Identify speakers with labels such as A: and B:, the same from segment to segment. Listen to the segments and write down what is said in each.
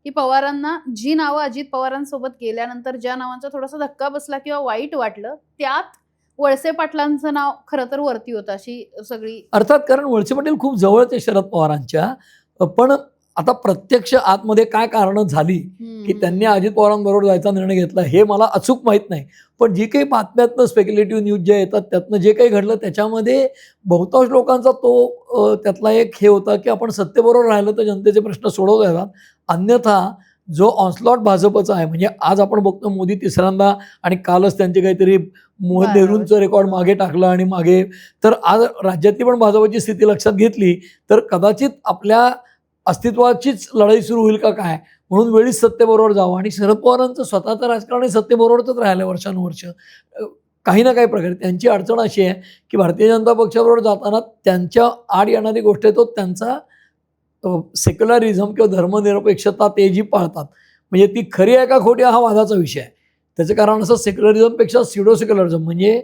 A: की पवारांना जी नावं अजित पवारांसोबत गेल्यानंतर ज्या नावांचा थोडासा धक्का बसला किंवा वाईट वाटलं, त्यात वळसे पाटलांचं नाव खरं तर वरती होतं अशी सगळी.
B: अर्थात, कारण वळसे पाटील खूप जवळच आहे शरद पवारांच्या. पण आता प्रत्यक्ष आतमध्ये काय कारणं झाली की त्यांनी अजित पवारांबरोबर जायचा निर्णय घेतला हे मला अचूक माहीत नाही. पण जी काही बातम्यातनं स्पेक्युलेटिव्ह न्यूज ज्या येतात त्यातनं जे काही घडलं त्याच्यामध्ये बहुतांश लोकांचा तो त्यातला एक हे होता की आपण सत्तेबरोबर राहिलं तर जनतेचे प्रश्न सोडवता येतात. अन्यथा जो ऑन्स्लॉट भाजपचा आहे, म्हणजे आज आपण बघतो मोदी तिसऱ्यांदा, आणि कालच त्यांचे काहीतरी मोहन नेहरूंचं रेकॉर्ड मागे टाकलं आणि मागे. तर आज राज्यातली पण भाजपची स्थिती लक्षात घेतली तर कदाचित आपल्या अस्तित्वाचीच लढाई सुरू होईल का काय, म्हणून वेळीच सत्तेबरोबर जावं. आणि शरद पवारांचं स्वतःचं राजकारण सत्तेबरोबरच राहिलं वर्षानुवर्ष. काही ना काही प्रकारे त्यांची अडचण अशी आहे की भारतीय जनता पक्षाबरोबर जाताना त्यांच्या आड येणारी गोष्ट आहे तो त्यांचा सेक्युलरिझम किंवा धर्मनिरपेक्षता ते जी पाळतात, म्हणजे ती खरी आहे का खोटी हा वादाचा विषय आहे. त्याचं कारण असं, सेक्युलरिझमपेक्षा स्युडो सेक्युलरिझम, म्हणजे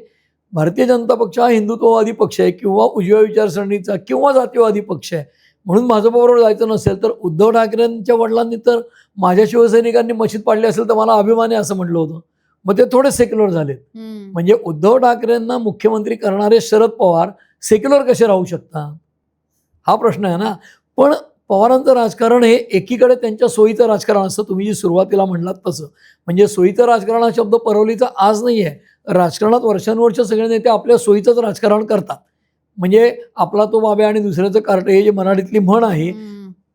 B: भारतीय जनता पक्ष हा हिंदुत्ववादी पक्ष आहे किंवा उजव्या विचारसरणीचा किंवा जातीयवादी पक्ष आहे, म्हणून भाजपबरोबर जायचं नसेल तर उद्धव ठाकरेंच्या वडिलांनी तर माझ्या शिवसैनिकांनी मशीद पाडली असेल तर मला अभिमान आहे असं म्हटलं होतं. मग ते थोडे सेक्युलर झालेत. म्हणजे उद्धव ठाकरेंना मुख्यमंत्री करणारे शरद पवार सेक्युलर कसे राहू शकतात हा प्रश्न आहे ना. पण पवारांचं राजकारण हे एकीकडे त्यांच्या सोयीचं राजकारण असतं, तुम्ही जी सुरुवातीला म्हणलात तसं. म्हणजे सोयीचं राजकारण हा शब्द परवलीचा आज नाही आहे. राजकारणात वर्षानुवर्ष सगळे नेते आपल्या सोयीचंच राजकारण करतात. म्हणजे आपला तो बाबे आणि दुसऱ्याचं कार्टे हे जे मराठीतली म्हण आहे,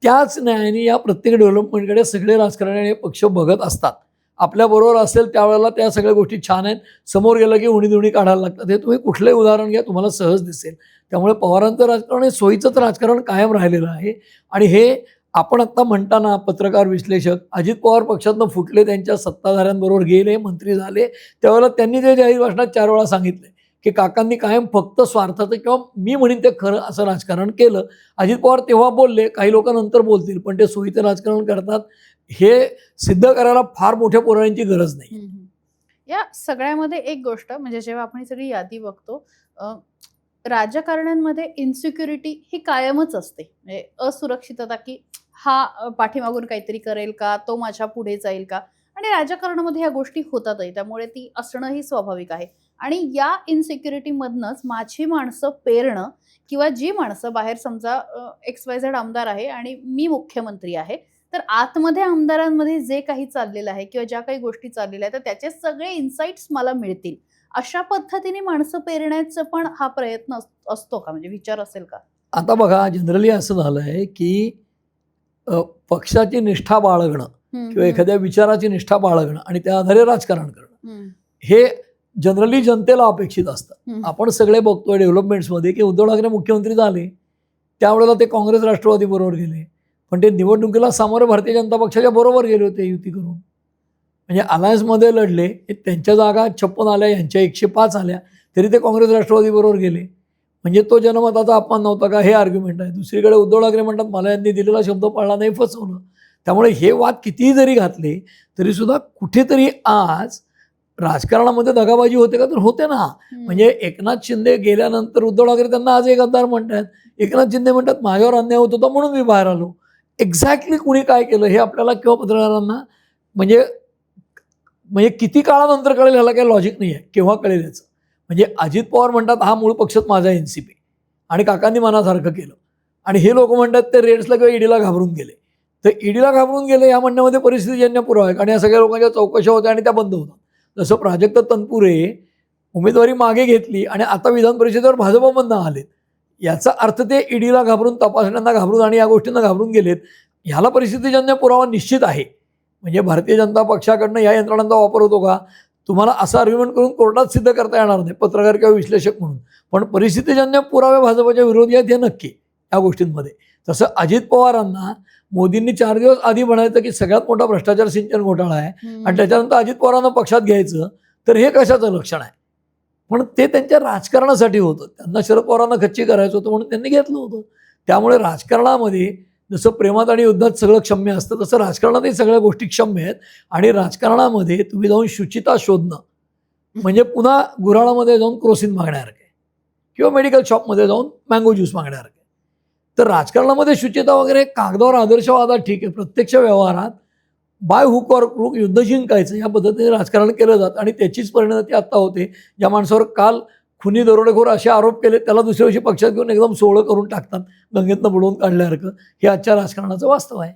B: त्याच न्यायाने या प्रत्येक डेव्हलपमेंटकडे सगळे राजकारणी आणि पक्ष बघत असतात. आपल्याबरोबर असेल त्यावेळेला त्या सगळ्या गोष्टी छान आहेत, समोर गेलं की उणी काढायला लागतात. हे तुम्ही कुठलंही उदाहरण घ्या, तुम्हाला सहज दिसेल. त्यामुळे पवारांचं राजकारण हे सोयीचंच राजकारण कायम राहिलेलं आहे. आणि हे आपण आत्ता म्हणताना पत्रकार विश्लेषक, अजित पवार पक्षातनं फुटले, त्यांच्या सत्ताधाऱ्यांबरोबर गेले, मंत्री झाले, त्यावेळेला त्यांनी ते जाहीर भाषणात 4 वेळा सांगितले की काकांनी कायम फक्त स्वार्थाचं किंवा मी म्हणेन ते खरं असं राजकारण केलं. अजित पवार तेव्हा बोलले, काही लोक नंतर बोलतील, पण ते सोयीचं राजकारण करतात हे सिद्ध करायला फार मोठ्या पुराव्यांची गरज नाही.
A: या सगळ्यामध्ये एक गोष्ट म्हणजे जेव्हा आपण ही सगळी यादी बघतो, राजकारण्यांमध्ये इन्सिक्युरिटी ही कायमच असते. म्हणजे असुरक्षितता की हा पाठीमागून काहीतरी करेल का, तो माझ्या पुढे जाईल का, आणि राजकारणामध्ये ह्या गोष्टी होतातही, त्यामुळे ती असणंही स्वाभाविक आहे. आणि या इन्सिक्युरिटी मधनंच माझी माणसं पेरणं किंवा जी माणसं बाहेर समजा XYZ आमदार आहे आणि मी मुख्यमंत्री आहे, तर आतमध्ये आमदारांमध्ये जे काही चाललेलं आहे किंवा ज्या काही गोष्टी चाललेल्या आहेत तर त्याचे सगळे इन्साइट्स मला मिळतील, अशा पद्धतीने माणसं पेरण्याचं पण हा प्रयत्न असतो का, म्हणजे विचार असेल का?
B: आता बघा, जनरली असं झालंय की पक्षाची निष्ठा बाळगणं किंवा एखाद्या विचाराची निष्ठा बाळगणं आणि त्या आधारे राजकारण करणं हे जनरली जनतेला अपेक्षित असतं. आपण सगळे बघतोय डेव्हलपमेंट्समध्ये की उद्धव ठाकरे मुख्यमंत्री झाले त्यावेळेला ते काँग्रेस राष्ट्रवादी बरोबर गेले, पण ते निवडणुकीला सामोरे भारतीय जनता पक्षाच्या बरोबर गेले होते युती करून. म्हणजे अलायन्समध्ये लढले, त्यांच्या जागा 56 आल्या, यांच्या 105 आल्या, तरी ते काँग्रेस राष्ट्रवादी बरोबर गेले. म्हणजे तो जनमताचा अपमान नव्हता का, हे आर्ग्युमेंट आहे. दुसरीकडे उद्धव ठाकरे म्हणतात मला यांनी दिलेला शब्द पाळला नाही, फसवलं. त्यामुळे हे वाद कितीही जरी घातले तरी सुद्धा कुठेतरी आज राजकारणामध्ये दगाबाजी होते का, तर होते ना. म्हणजे एकनाथ शिंदे गेल्यानंतर उद्धव ठाकरे त्यांना आज एक गद्दार म्हणतात. एकनाथ शिंदे म्हणतात माझ्यावर अन्याय होत होता म्हणून मी बाहेर आलो. एक्झॅक्टली कुणी काय केलं हे आपल्याला किंवा पत्रकारांना म्हणजे किती काळानंतर कळेल ह्याला काही लॉजिक नाही आहे, केव्हा कळेल याचं. म्हणजे अजित पवार म्हणतात हा मूळ पक्षात माझा NCP आणि काकांनी मनासारखं केलं, आणि हे लोक म्हणतात ते रेड्सला किंवा ईडीला घाबरून गेले. तर ईडीला घाबरून गेले या म्हणण्यामध्ये परिस्थितीजन्य पुरावा आहे, आणि या सगळ्या लोकांच्या चौकशा होत्या आणि त्या बंद होतात. जसं प्राजक्त तनपुरे उमेदवारी मागे घेतली आणि आता विधान परिषदेवर भाजपमधनं आलेत, याचा अर्थ ते ईडीला घाबरून, तपासण्यांना घाबरून आणि या गोष्टींना घाबरून गेलेत. ह्याला परिस्थितीजन्य पुरावा निश्चित आहे. म्हणजे भारतीय जनता पक्षाकडनं या यंत्रणांचा वापर होतो का, तुम्हाला असं आर्ग्युमेंट करून कोर्टात सिद्ध करता येणार नाही पत्रकार किंवा विश्लेषक म्हणून. पण परिस्थितीजन्य पुरावे भाजपच्या विरोधी आहेत हे नक्की या गोष्टींमध्ये. तसं अजित पवारांना मोदींनी 4 दिवस आधी म्हणायचं की सगळ्यात मोठा भ्रष्टाचार सिंचन घोटाळा आहे, आणि त्याच्यानंतर अजित पवारांना पक्षात घ्यायचं, तर हे कशाचं लक्षण आहे. पण ते त्यांच्या राजकारणासाठी होतं, त्यांना शरद पवारांना खच्ची करायचं होतं म्हणून त्यांनी घेतलं होतं. त्यामुळे राजकारणामध्ये जसं प्रेमात आणि युद्धात सगळं क्षम्य असतं, तसं राजकारणातही सगळ्या गोष्टी क्षम्य आहेत. आणि राजकारणामध्ये तुम्ही जाऊन शुचिता शोधणं म्हणजे पुन्हा गुऱ्हाळामध्ये जाऊन क्रोसिन मागण्यासारखं आहे किंवा मेडिकल शॉपमध्ये जाऊन मँगो ज्यूस मागण्यासारखं आहे. तर राजकारणामध्ये शुचिता वगैरे कागदावर आदर्शवादात ठीक आहे, प्रत्यक्ष व्यवहारात बाय हुक ऑर क्रूक युद्ध जिंकायचं या पद्धतीने राजकारण केलं जातं आणि त्याचीच परिणती आता होते. ज्या माणसावर काल खुनी दरोडेखोर असे आरोप केले त्याला दुसऱ्या दिवशी पक्षात घेऊन एकदम सोहळं करून टाकतात, गंगेतनं बुडवून काढल्यासारखं. हे आजच्या राजकारणाचं वास्तव आहे.